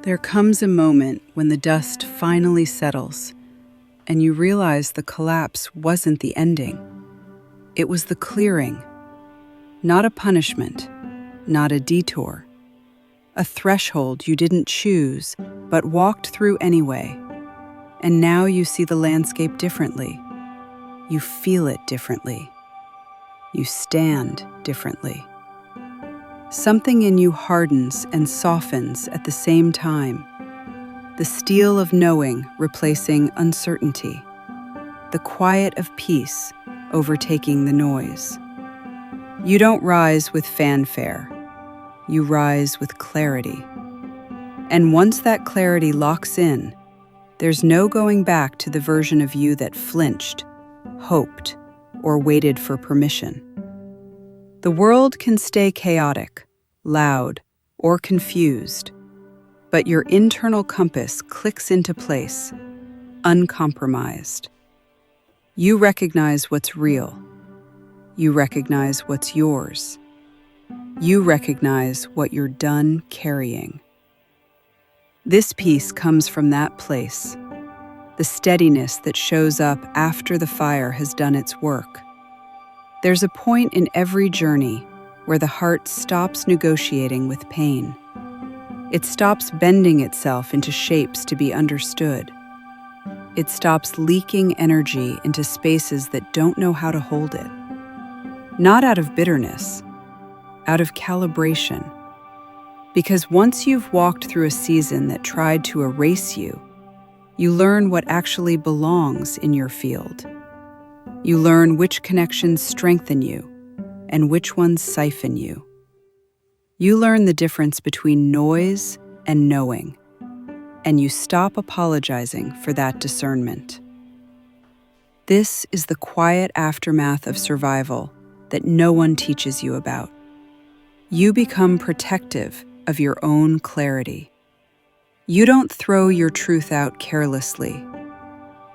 There comes a moment when the dust finally settles and you realize the collapse wasn't the ending. It was the clearing, not a punishment, not a detour. A threshold you didn't choose, but walked through anyway. And now you see the landscape differently. You feel it differently. You stand differently. Something in you hardens and softens at the same time. The steel of knowing replacing uncertainty. The quiet of peace overtaking the noise. You don't rise with fanfare. You rise with clarity. And once that clarity locks in, there's no going back to the version of you that flinched, hoped, or waited for permission. The world can stay chaotic, loud, or confused, but your internal compass clicks into place, uncompromised. You recognize what's real. You recognize what's yours. You recognize what you're done carrying. This peace comes from that place, the steadiness that shows up after the fire has done its work. There's a point in every journey where the heart stops negotiating with pain. It stops bending itself into shapes to be understood. It stops leaking energy into spaces that don't know how to hold it. Not out of bitterness, out of calibration. Because once you've walked through a season that tried to erase you, you learn what actually belongs in your field. You learn which connections strengthen you and which ones siphon you. You learn the difference between noise and knowing, and you stop apologizing for that discernment. This is the quiet aftermath of survival that no one teaches you about. You become protective of your own clarity. You don't throw your truth out carelessly.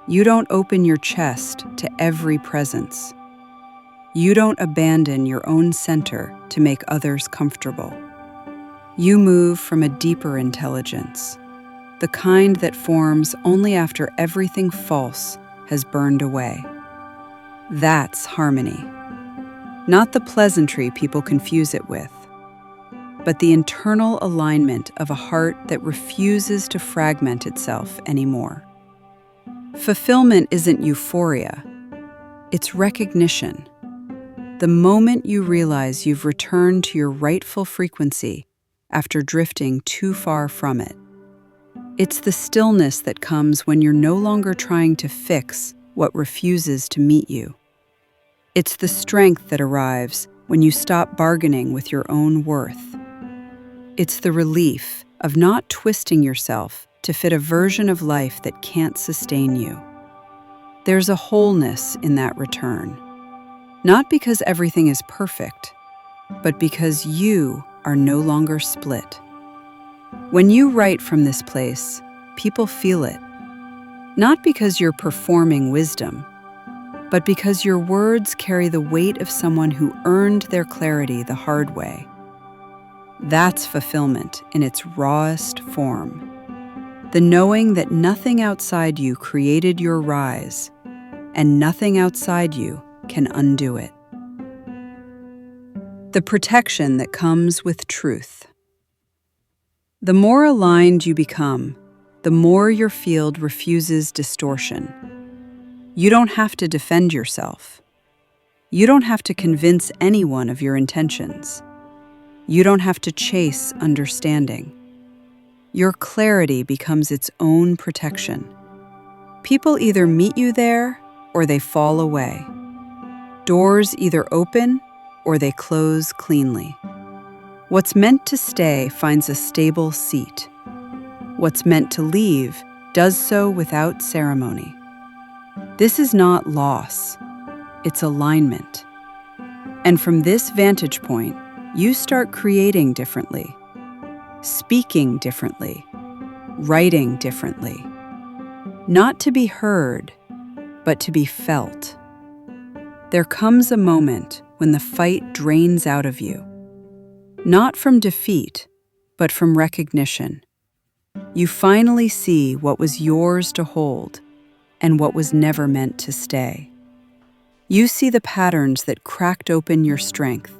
You don't open your chest to every presence. You don't abandon your own center to make others comfortable. You move from a deeper intelligence, the kind that forms only after everything false has burned away. That's harmony. Not the pleasantry people confuse it with, but the internal alignment of a heart that refuses to fragment itself anymore. Fulfillment isn't euphoria, it's recognition. The moment you realize you've returned to your rightful frequency after drifting too far from it. It's the stillness that comes when you're no longer trying to fix what refuses to meet you. It's the strength that arrives when you stop bargaining with your own worth. It's the relief of not twisting yourself to fit a version of life that can't sustain you. There's a wholeness in that return, not because everything is perfect, but because you are no longer split. When you write from this place, people feel it, not because you're performing wisdom, but because your words carry the weight of someone who earned their clarity the hard way. That's fulfillment in its rawest form. The knowing that nothing outside you created your rise, and nothing outside you can undo it. The protection that comes with truth. The more aligned you become, the more your field refuses distortion. You don't have to defend yourself. You don't have to convince anyone of your intentions. You don't have to chase understanding. Your clarity becomes its own protection. People either meet you there or they fall away. Doors either open or they close cleanly. What's meant to stay finds a stable seat. What's meant to leave does so without ceremony. This is not loss, it's alignment. And from this vantage point, you start creating differently, speaking differently, writing differently. Not to be heard, but to be felt. There comes a moment when the fight drains out of you, not from defeat, but from recognition. You finally see what was yours to hold and what was never meant to stay. You see the patterns that cracked open your strength.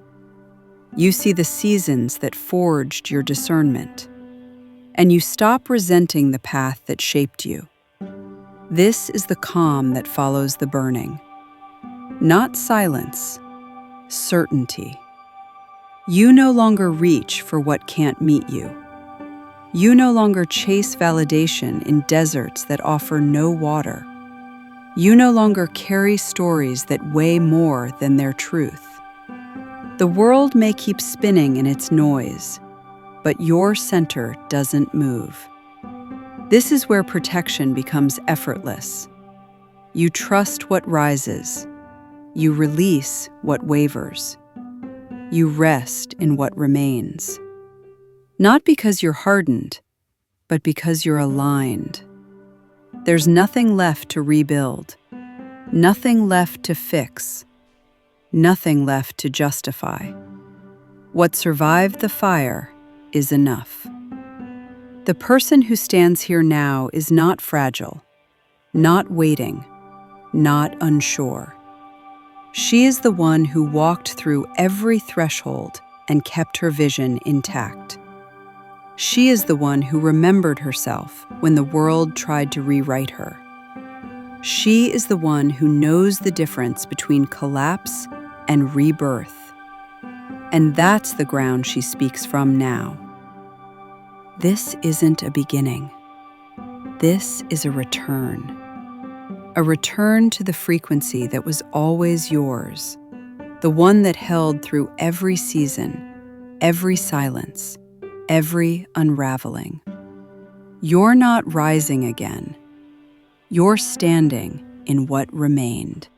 You see the seasons that forged your discernment. And you stop resenting the path that shaped you. This is the calm that follows the burning. Not silence, certainty. You no longer reach for what can't meet you. You no longer chase validation in deserts that offer no water. You no longer carry stories that weigh more than their truth. The world may keep spinning in its noise, but your center doesn't move. This is where protection becomes effortless. You trust what rises. You release what wavers. You rest in what remains. Not because you're hardened, but because you're aligned. There's nothing left to rebuild, nothing left to fix, nothing left to justify. What survived the fire is enough. The person who stands here now is not fragile, not waiting, not unsure. She is the one who walked through every threshold and kept her vision intact. She is the one who remembered herself when the world tried to rewrite her. She is the one who knows the difference between collapse and rebirth. And that's the ground she speaks from now. This isn't a beginning. This is a return to the frequency that was always yours, the one that held through every season, every silence, every unraveling. You're not rising again. You're standing in what remained.